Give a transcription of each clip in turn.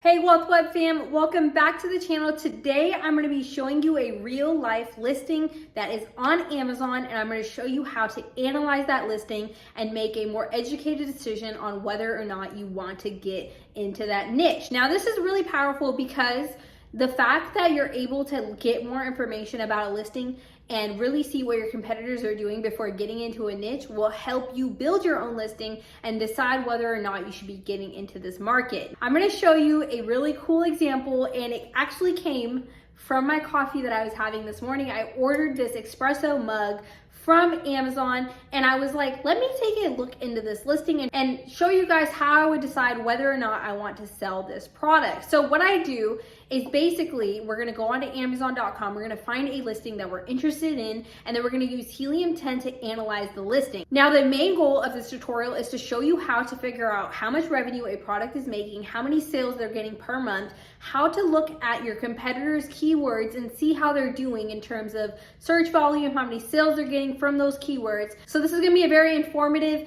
Hey, Wealth Web fam, welcome back to the channel. Today, I'm going to be showing you a real life listing that is on Amazon, and I'm going to show you how to analyze that listing and make a more educated decision on whether or not you want to get into that niche. Now, this is really powerful because the fact that you're able to get more information about a listing and really see what your competitors are doing before getting into a niche will help you build your own listing and decide whether or not you should be getting into this market. I'm going to show you a really cool example, and it actually came from my coffee that I was having this morning. I ordered this espresso mug from Amazon, and I was like, let me take a look into this listing and show you guys how I would decide whether or not I want to sell this product. So what I do is basically, we're gonna go onto Amazon.com, we're gonna find a listing that we're interested in, and then we're gonna use Helium-10 to analyze the listing. Now, the main goal of this tutorial is to show you how to figure out how much revenue a product is making, how many sales they're getting per month, how to look at your competitors' keywords and see how they're doing in terms of search volume, how many sales they're getting from those keywords. So this is gonna be a very informative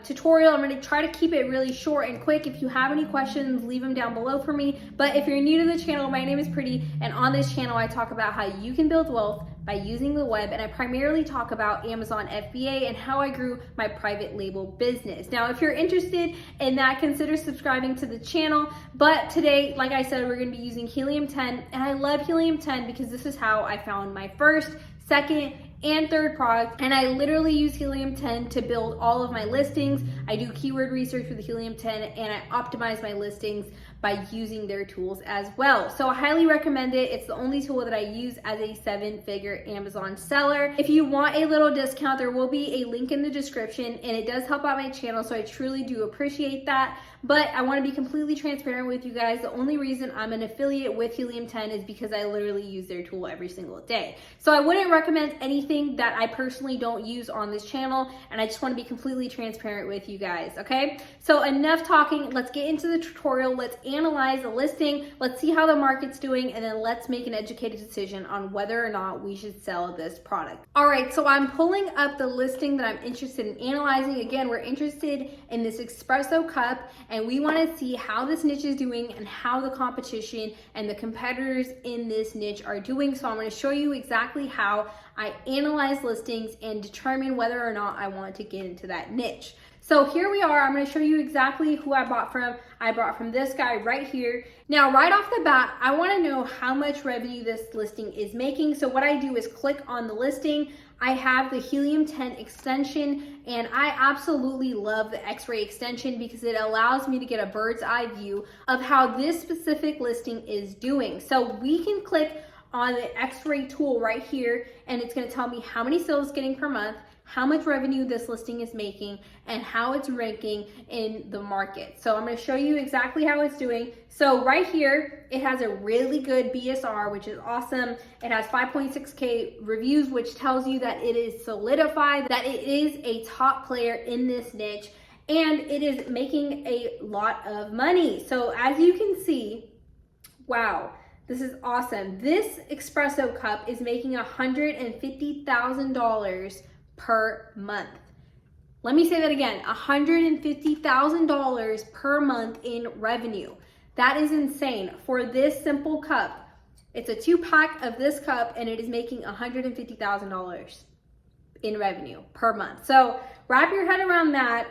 tutorial. I'm going to try to keep it really short and quick. If you have any questions, leave them down below for me. But if you're new to the channel, my name is Pretty, and on this channel I talk about how you can build wealth by using the web, and I primarily talk about Amazon FBA and how I grew my private label business. Now, if you're interested in that, consider subscribing to the channel. But today, like I said, we're going to be using Helium-10, and I love Helium-10 because this is how I found my first, second, and third product, and I literally use Helium-10 to build all of my listings. I do keyword research with Helium-10, and I optimize my listings by using their tools as well. So I highly recommend it. It's the only tool that I use as a 7-figure Amazon seller. If you want a little discount, there will be a link in the description, and it does help out my channel, so I truly do appreciate that. But I want to be completely transparent with you guys. The only reason I'm an affiliate with Helium-10 is because I literally use their tool every single day. So I wouldn't recommend anything that I personally don't use on this channel, and I just want to be completely transparent with you guys, okay? So enough talking, let's get into the tutorial. Let's analyze the listing, let's see how the market's doing, and then let's make an educated decision on whether or not we should sell this product. All right, so I'm pulling up the listing that I'm interested in analyzing. Again, we're interested in this espresso cup, and we want to see how this niche is doing and how the competition and the competitors in this niche are doing. So I'm going to show you exactly how I analyze listings and determine whether or not I want to get into that niche. So here we are. I'm going to show you exactly who I bought from. I bought from this guy right here. Now, right off the bat, I want to know how much revenue this listing is making. So what I do is click on the listing. I have the Helium-10 extension, and I absolutely love the X-ray extension because it allows me to get a bird's eye view of how this specific listing is doing. So we can click on the X-ray tool right here, and it's going to tell me how many sales it's getting per month, how much revenue this listing is making, and how it's ranking in the market. So I'm going to show you exactly how it's doing. So right here, it has a really good BSR, which is awesome. It has 5.6K reviews, which tells you that it is solidified, that it is a top player in this niche, and it is making a lot of money. So as you can see, wow, this is awesome. This espresso cup is making $150,000 per month. Let me say that again, $150,000 per month in revenue. That is insane. For this simple cup, it's a 2-pack of this cup, and it is making $150,000 in revenue per month. So wrap your head around that.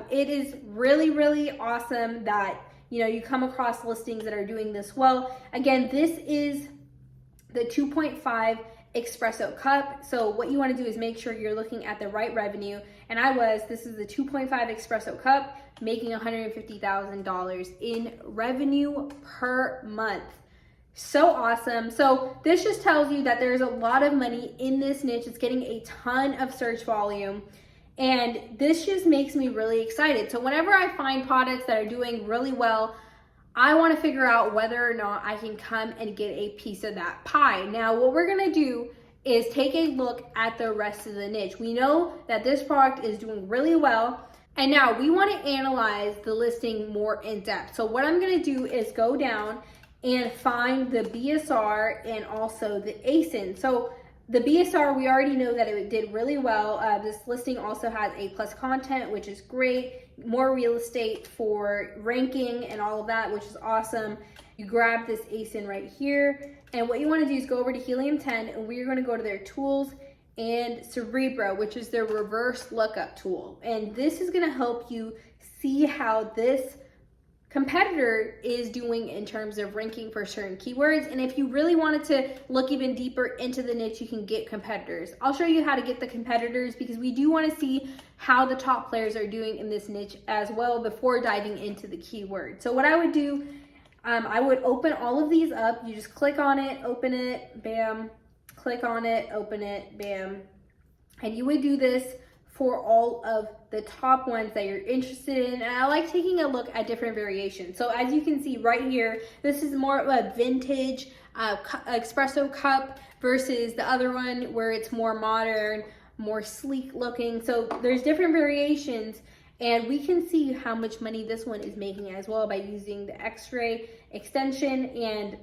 It is really, really awesome that you come across listings that are doing this well. Again, this is the 2.5 espresso cup. So what you want to do is make sure you're looking at the right revenue. And this is the 2.5 espresso cup making $150,000 in revenue per month. So awesome. So this just tells you that there's a lot of money in this niche. It's getting a ton of search volume. And this just makes me really excited. So whenever I find products that are doing really well, I want to figure out whether or not I can come and get a piece of that pie. Now, what we're going to do is take a look at the rest of the niche. We know that this product is doing really well, and now we want to analyze the listing more in depth. So what I'm going to do is go down and find the BSR and also the ASIN. So the BSR, we already know that it did really well. This listing also has A+ content, which is great. more real estate for ranking and all of that, which is awesome. You grab this ASIN right here, and what you want to do is go over to Helium 10, and we're going to go to their tools and Cerebro, which is their reverse lookup tool. And this is going to help you see how this competitor is doing in terms of ranking for certain keywords. And if you really wanted to look even deeper into the niche, you can get competitors. I'll show you how to get the competitors because we do want to see how the top players are doing in this niche as well before diving into the keyword. So what I would do, I would open all of these up. You just click on it, open it, bam, click on it, open it, bam. And you would do this for all of the top ones that you're interested in. And I like taking a look at different variations. So as you can see right here, this is more of a vintage espresso cup versus the other one where it's more modern, more sleek looking. So there's different variations, and we can see how much money this one is making as well by using the X-ray extension. And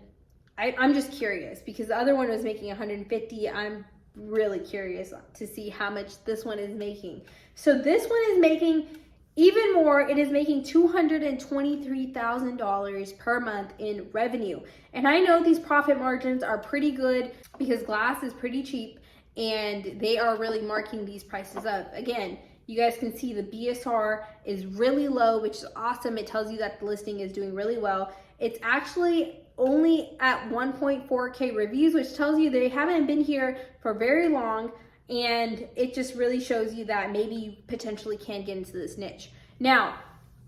I'm just curious because the other one was making 150. I'm really curious to see how much this one is making. So this one is making even more. It is making $223,000 per month in revenue. And I know these profit margins are pretty good because glass is pretty cheap and they are really marking these prices up. Again, you guys can see the BSR is really low, which is awesome. It tells you that the listing is doing really well. It's actually only at 1.4K reviews, which tells you they haven't been here for very long, and it just really shows you that maybe you potentially can get into this niche. Now,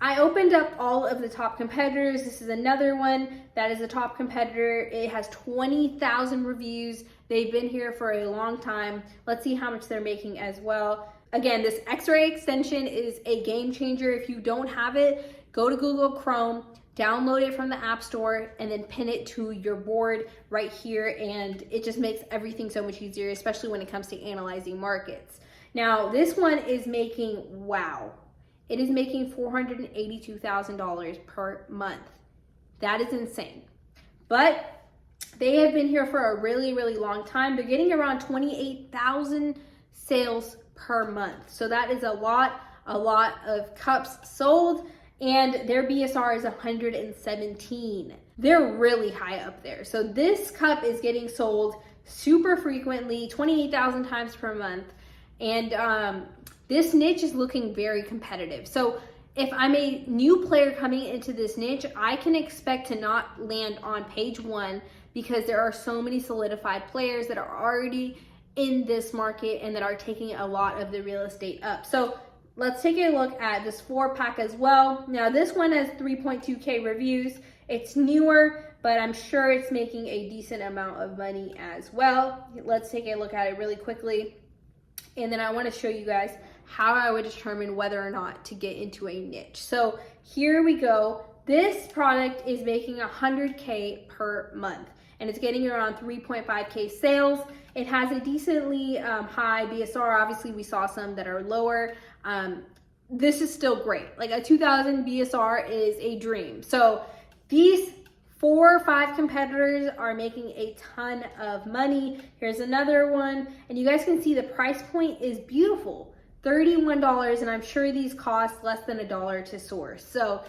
I opened up all of the top competitors. This is another one that is a top competitor. It has 20,000 reviews. They've been here for a long time. Let's see how much they're making as well. Again, this X-ray extension is a game changer. If you don't have it, go to Google Chrome, download it from the App Store, and then pin it to your board right here. And it just makes everything so much easier, especially when it comes to analyzing markets. Now, this one is making, wow, it is making $482,000 per month. That is insane. But they have been here for a really, really long time. They're getting around 28,000 sales per month. So that is a lot of cups sold. And their BSR is 117. They're really high up there. So this cup is getting sold super frequently, 28,000 times per month. And this niche is looking very competitive. So if I'm a new player coming into this niche, I can expect to not land on page one because there are so many solidified players that are already in this market and that are taking a lot of the real estate up. So let's take a look at this 4-pack as well. Now this one has 3.2K reviews. It's newer, but I'm sure it's making a decent amount of money as well. Let's take a look at it really quickly. And then I want to show you guys how I would determine whether or not to get into a niche. So here we go. This product is making 100K per month, and it's getting around 3.5K sales. It has a decently high BSR. Obviously, we saw some that are lower. This is still great. Like a 2000 BSR is a dream. So these 4 or 5 competitors are making a ton of money. Here's another one. And you guys can see the price point is beautiful. $31, and I'm sure these cost less than $1 to source. So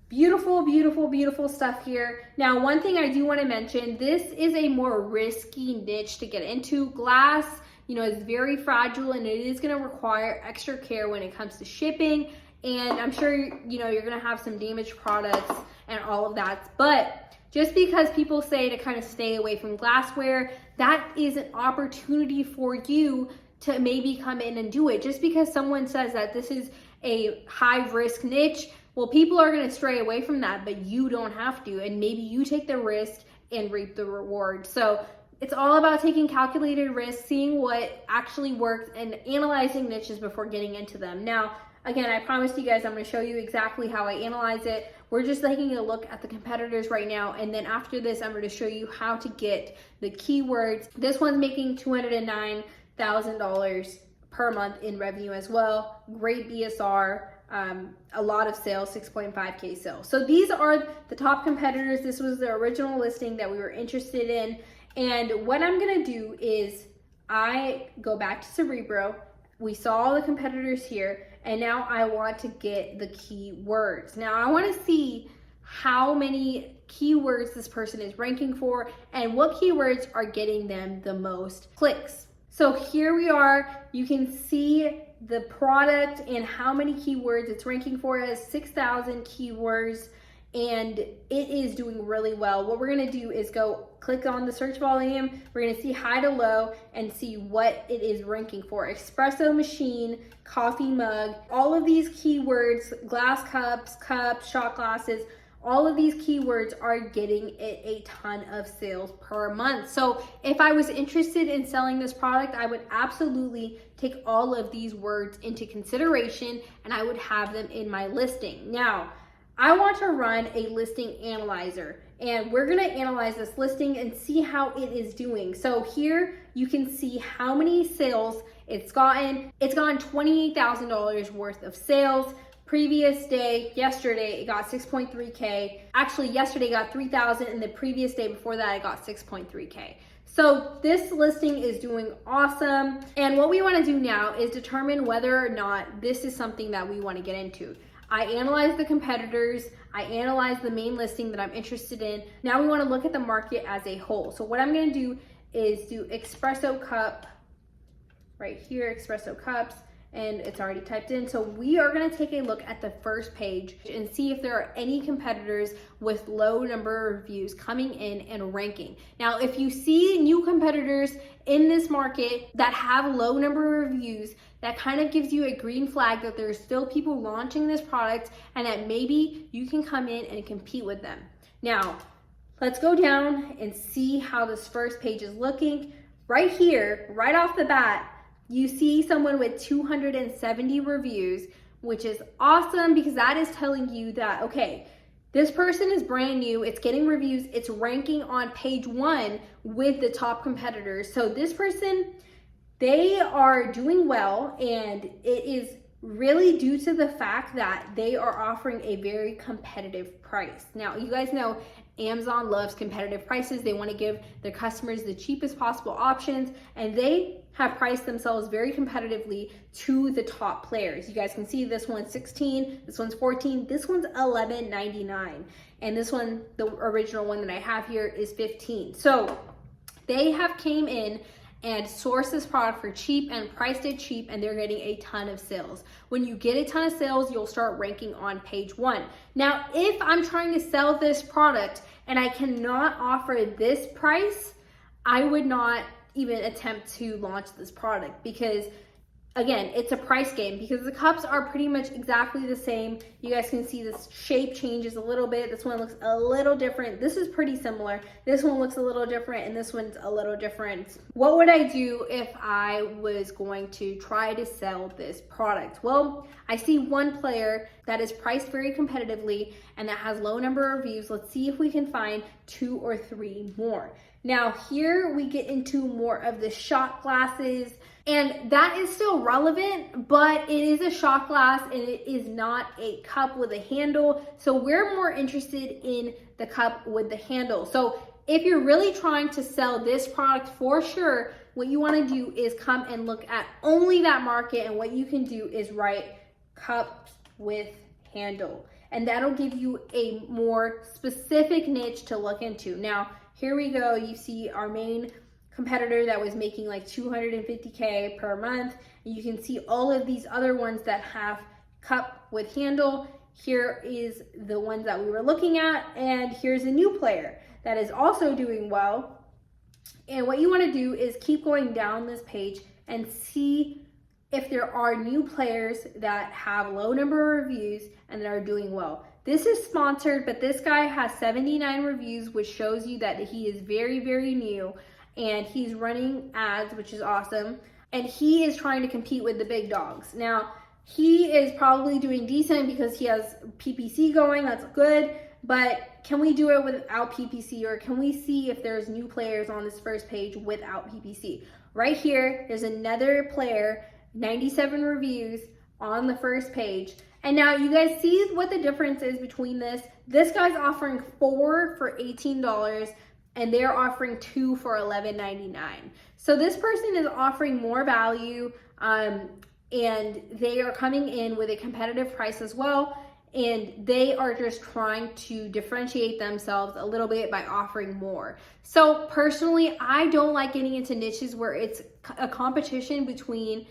beautiful, beautiful, beautiful stuff here. Now, one thing I do want to mention, this is a more risky niche to get into. Glass, is very fragile, and it is going to require extra care when it comes to shipping. And I'm sure, you're going to have some damaged products and all of that. But just because people say to kind of stay away from glassware, that is an opportunity for you to maybe come in and do it. Just because someone says that this is a high risk niche, well, people are going to stray away from that, but you don't have to. And maybe you take the risk and reap the reward. So it's all about taking calculated risks, seeing what actually works, and analyzing niches before getting into them. Now, again, I promised you guys I'm going to show you exactly how I analyze it. We're just taking a look at the competitors right now, and then after this, I'm going to show you how to get the keywords. This one's making $209,000 per month in revenue as well. Great BSR. A lot of sales, 6.5K sales. So these are the top competitors. This was the original listing that we were interested in. And what I'm going to do is I go back to Cerebro. We saw all the competitors here, And now I want to get the keywords. Now I want to see how many keywords this person is ranking for and what keywords are getting them the most clicks. So here we are. You can see the product and how many keywords it's ranking for. It has 6,000 keywords and it is doing really well. What we're gonna do is go click on the search volume. We're gonna see high to low and see what it is ranking for. Espresso machine, coffee mug, all of these keywords, glass cups, shot glasses, all of these keywords are getting it a ton of sales per month. So if I was interested in selling this product, I would absolutely take all of these words into consideration and I would have them in my listing. Now, I want to run a listing analyzer and we're gonna analyze this listing and see how it is doing. So here you can see how many sales it's gotten. It's gotten $28,000 worth of sales. Previous day, yesterday, it got 6.3K. Actually, yesterday got 3,000 and the previous day before that, it got 6.3K. So this listing is doing awesome. And what we wanna do now is determine whether or not this is something that we wanna get into. I analyze the competitors, I analyze the main listing that I'm interested in. Now we wanna look at the market as a whole. So what I'm gonna do is do espresso cup, right here, espresso cups, and it's already typed in. So we are gonna take a look at the first page and see if there are any competitors with low number of reviews coming in and ranking. Now, if you see new competitors in this market that have low number of reviews, that kind of gives you a green flag that there's still people launching this product and that maybe you can come in and compete with them. Now, let's go down and see how this first page is looking. Right here, right off the bat, you see someone with 270 reviews, which is awesome because that is telling you that, okay, this person is brand new, it's getting reviews, it's ranking on page 1 with the top competitors. So this person, they are doing well and it is really due to the fact that they are offering a very competitive price. Now, you guys know Amazon loves competitive prices. They want to give their customers the cheapest possible options and they have priced themselves very competitively to the top players. You guys can see this one's 16, this one's 14, this one's $11.99. And this one, the original one that I have here, is 15. So they have came in and sourced this product for cheap and priced it cheap and they're getting a ton of sales. When you get a ton of sales, you'll start ranking on page 1. Now, if I'm trying to sell this product and I cannot offer this price, I would not even attempt to launch this product because again, it's a price game because the cups are pretty much exactly the same. You guys can see this shape changes a little bit. This one looks a little different. This is pretty similar. This one looks a little different and this one's a little different. What would I do if I was going to try to sell this product? Well, I see one player that is priced very competitively and that has low number of reviews. Let's see if we can find 2 or 3 more. Now here we get into more of the shot glasses and that is still relevant, but it is a shot glass and it is not a cup with a handle. So we're more interested in the cup with the handle. So if you're really trying to sell this product for sure, what you want to do is come and look at only that market and what you can do is write cups with handle. And that'll give you a more specific niche to look into. Now, here we go. You see our main competitor that was making like 250K per month. And you can see all of these other ones that have cup with handle. Here is the ones that we were looking at. And here's a new player that is also doing well. And what you want to do is keep going down this page and see if there are new players that have low number of reviews and that are doing well. This is sponsored, but this guy has 79 reviews, which shows you that he is very, very new and he's running ads, which is awesome. And he is trying to compete with the big dogs. Now, he is probably doing decent because he has PPC going, that's good, but can we do it without PPC or can we see if there's new players on this first page without PPC? Right here, there's another player, 97 reviews on the first page. And now you guys see what the difference is between this. This guy's offering 4 for $18 and they're offering 2 for $11.99. So this person is offering more value and and they are coming in with a competitive price as well. And they are just trying to differentiate themselves a little bit by offering more. So personally, I don't like getting into niches where it's a competition between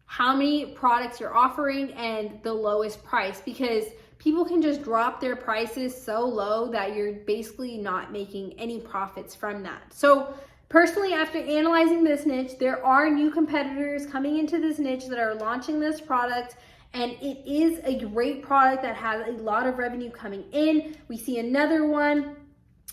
how many products you're offering and the lowest price, because people can just drop their prices so low that you're basically not making any profits from that. So personally, after analyzing this niche, there are new competitors coming into this niche that are launching this product. And it is a great product that has a lot of revenue coming in. We see another one.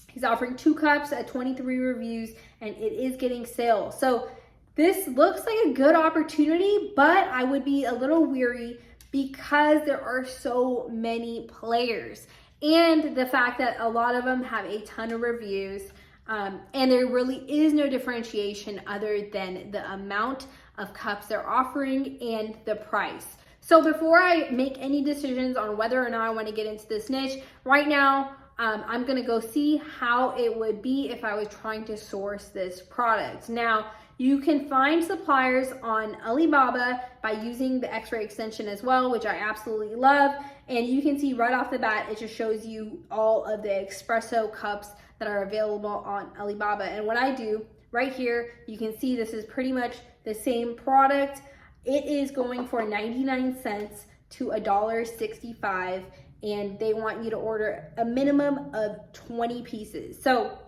He's offering 2 cups at 23 reviews, and it is getting sales. So this looks like a good opportunity, but I would be a little weary because there are so many players. And the fact that a lot of them have a ton of reviews, and there really is no differentiation other than the amount of cups they're offering and the price. So before I make any decisions on whether or not I want to get into this niche, right now, I'm going to go see how it would be if I was trying to source this product. Now, you can find suppliers on Alibaba by using the X-ray extension as well, which I absolutely love. And you can see right off the bat, it just shows you all of the espresso cups that are available on Alibaba. And what I do right here, you can see this is pretty much the same product. It is going for 99 cents to $1.65, and they want you to order a minimum of 20 pieces. So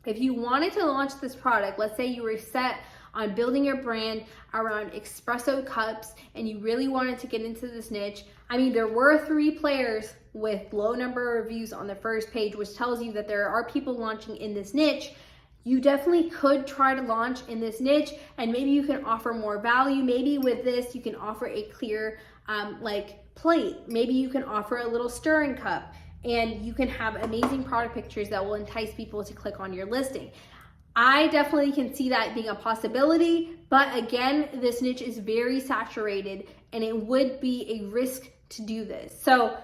if you wanted to launch this product, let's say you were set on building your brand around espresso cups and you really wanted to get into this niche, I mean, there were 3 players with low number of reviews on the first page, which tells you that there are people launching in this niche. You definitely could try to launch in this niche, and maybe you can offer more value. Maybe with this, you can offer a clear plate. Maybe you can offer a little stirring cup, and you can have amazing product pictures that will entice people to click on your listing. I definitely can see that being a possibility, but again, this niche is very saturated and it would be a risk to do this. So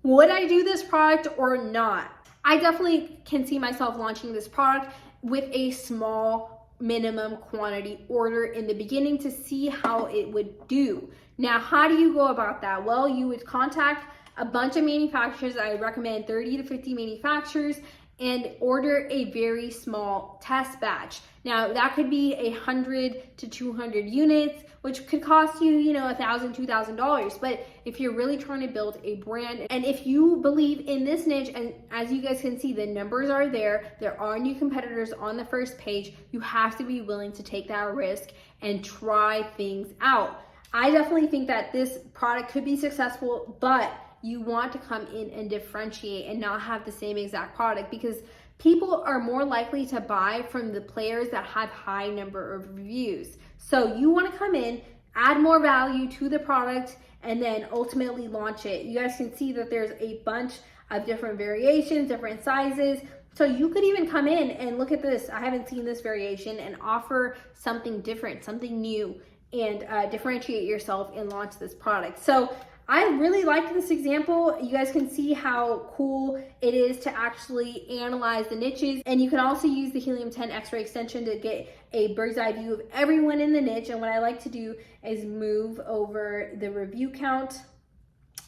would I do this product or not? I definitely can see myself launching this product with a small minimum quantity order in the beginning to see how it would do. Now, how do you go about that? Well, you would contact a bunch of manufacturers. I recommend 30 to 50 manufacturers, and order a very small test batch. Now, that could be 100 to 200 units, which could cost you, $1,000, $2,000. But if you're really trying to build a brand, and if you believe in this niche, and as you guys can see, the numbers are there are new competitors on the first page, you have to be willing to take that risk and try things out. I definitely think that this product could be successful, but you want to come in and differentiate and not have the same exact product, because people are more likely to buy from the players that have high number of reviews. So you want to come in, add more value to the product, and then ultimately launch it. You guys can see that there's a bunch of different variations, different sizes. So you could even come in and look at this. I haven't seen this variation, and offer something different, something new, and differentiate yourself and launch this product. So I really like this example. You guys can see how cool it is to actually analyze the niches. And you can also use the Helium-10 X-ray extension to get a bird's eye view of everyone in the niche. And what I like to do is move over the review count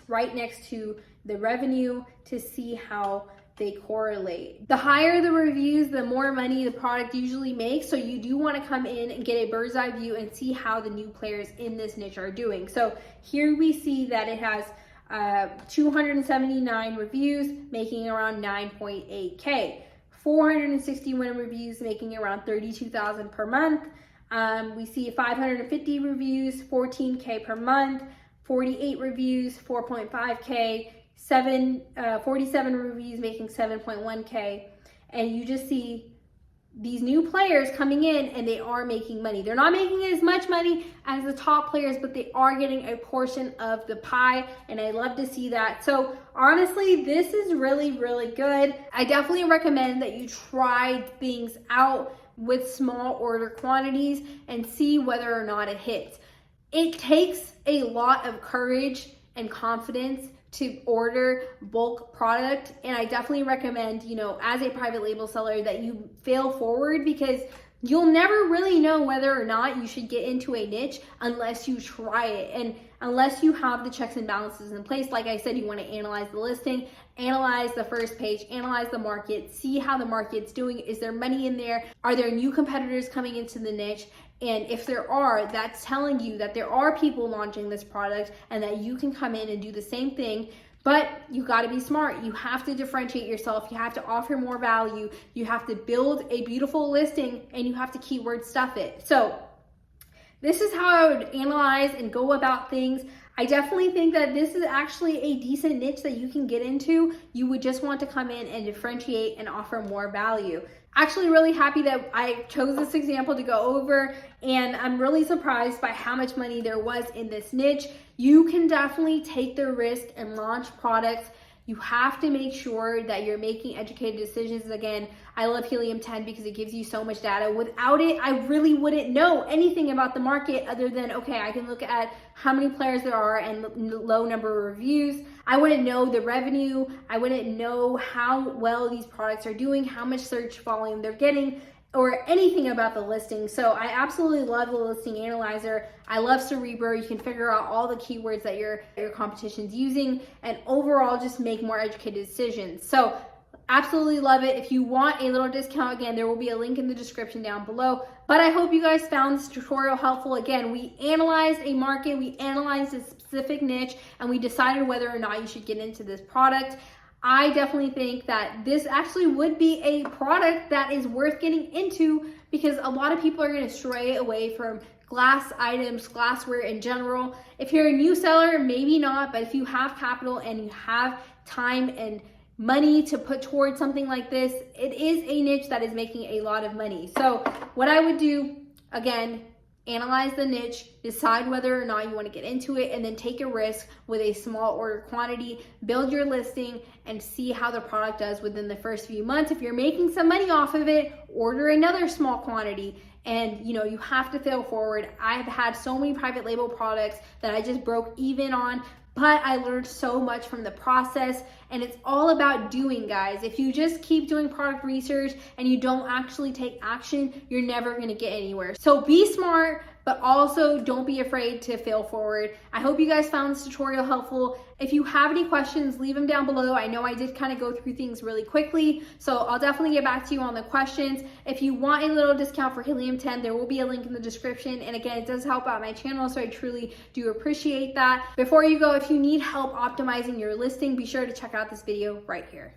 right next to the revenue to see how they correlate. The higher the reviews, the more money the product usually makes. So you do want to come in and get a bird's eye view and see how the new players in this niche are doing. So here we see that it has 279 reviews, making around 9.8K. 461 reviews, making around 32,000 per month. We see 550 reviews, 14K per month. 48 reviews, 4.5K. 47 reviews, making 7.1K. And you just see these new players coming in, and they are making money. They're not making as much money as the top players, but they are getting a portion of the pie, and I love to see that. So honestly, this is really, really good. I definitely recommend that you try things out with small order quantities and see whether or not it hits. It takes a lot of courage and confidence to order bulk product. And I definitely recommend, you know, as a private label seller, that you fail forward, because you'll never really know whether or not you should get into a niche unless you try it. And unless you have the checks and balances in place, like I said, you want to analyze the listing, analyze the first page, analyze the market, see how the market's doing. Is there money in there? Are there new competitors coming into the niche? And if there are, that's telling you that there are people launching this product and that you can come in and do the same thing. But you got to be smart. You have to differentiate yourself. You have to offer more value. You have to build a beautiful listing, and you have to keyword stuff it. So this is how I would analyze and go about things. I definitely think that this is actually a decent niche that you can get into. You would just want to come in and differentiate and offer more value. Actually really happy that I chose this example to go over, and I'm really surprised by how much money there was in this niche. You can definitely take the risk and launch products. You have to make sure that you're making educated decisions. Again, I love Helium-10 because it gives you so much data. Without it, I really wouldn't know anything about the market other than, okay, I can look at how many players there are and low number of reviews. I wouldn't know the revenue. I wouldn't know how well these products are doing, how much search volume they're getting, or anything about the listing. So I absolutely love the listing analyzer. I love Cerebro. You can figure out all the keywords that your competition's using, and overall just make more educated decisions. So absolutely love it. If you want a little discount, again, there will be a link in the description down below. But I hope you guys found this tutorial helpful. Again, we analyzed a market, we analyzed a specific niche, and we decided whether or not you should get into this product. I definitely think that this actually would be a product that is worth getting into, because a lot of people are going to stray away from glass items, glassware in general. If you're a new seller, maybe not, but if you have capital and you have time and money to put towards something like this, it is a niche that is making a lot of money. So what I would do, again, analyze the niche, decide whether or not you want to get into it, and then take a risk with a small order quantity, build your listing, and see how the product does within the first few months. If you're making some money off of it, order another small quantity. And you know, you have to fail forward. I've had so many private label products that I just broke even on, but I learned so much from the process, and it's all about doing, guys. If you just keep doing product research and you don't actually take action, you're never gonna get anywhere. So be smart, but also don't be afraid to fail forward. I hope you guys found this tutorial helpful. If you have any questions, leave them down below. I know I did kind of go through things really quickly, so I'll definitely get back to you on the questions. If you want a little discount for Helium-10, there will be a link in the description. And again, it does help out my channel, so I truly do appreciate that. Before you go, if you need help optimizing your listing, be sure to check out this video right here.